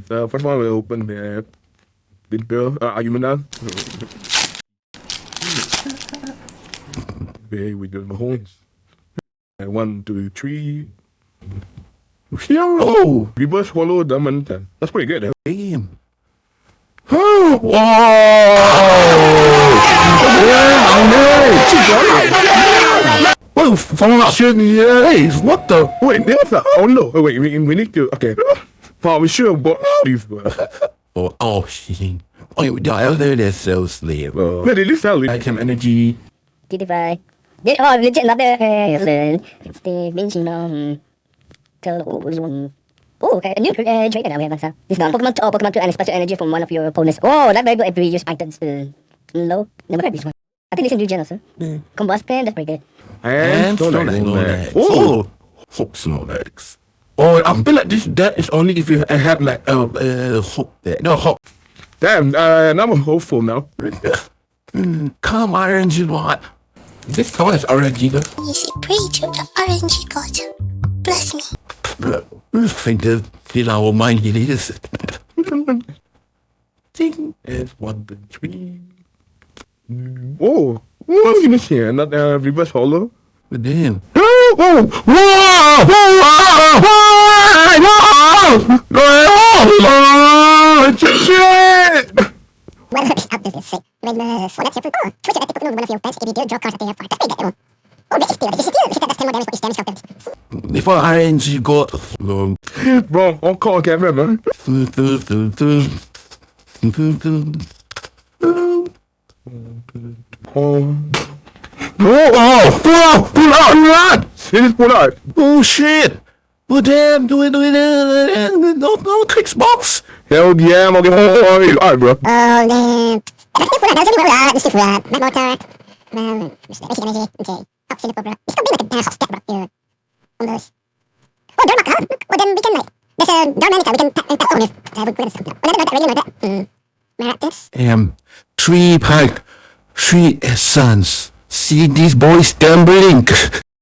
First one we open the winter argument. Okay, we do my horns. 1, 2, 3. Oh, reverse hollow diamond. That's pretty good. Damn. Oh, wow! Well, from that shit, what the? Wait, there's that. Oh no! Oh, wait, we need to. Okay. Well, we should have bought these. Oh, shit. Oh, you die out there, they're so slave. Where did you sell it? Item energy. Beautify. Oh, legit love the dimensional. Oh, okay, a new trait that we have myself. This one, Pokemon 2 and special energy from one of your opponents. Oh, that's very good if we use items low. Never heard this one. I think this is new gen also. Combust pen, that's pretty good. And Snorlax. Oh, Snorlax. Oh, I feel like that is only if you have like hook there. No hook. Damn, now I'm hopeful now. Come RNG what? This color is RNG though. Easy, pray to the RNG god. Bless me. I think that in our mind it is. Ding. It's 1, 2, 3. Oh, what's in this here? Not reverse hollow. But damn. Shit! Well, how does this say? When so let's switch an active Pokemon with one of your pets. If you do, draw cards at the airport. That's pretty good. Oh, this is still. This hit that does 10 more damage for each damage outcome. Before RNG got Bro, on call camera, man. Pull out, run! It is pull out. Oh shit! Oh damn! Do it! No tricks box. Hell yeah, I'm gonna alright, bro. Oh, damn. That's it for that. That's it for that. That's it for that. Not water. Basic energy. Okay. Up to the bro. It's gonna be like a dinosaur step, bro. Yeah. On those. Oh, Dormak, huh? Well, then we can like. There's a Dormanica. We can tap on it. We're gonna stop now. Another really like that. Maractus. 3 pack, 3 sons. See these boys gambling.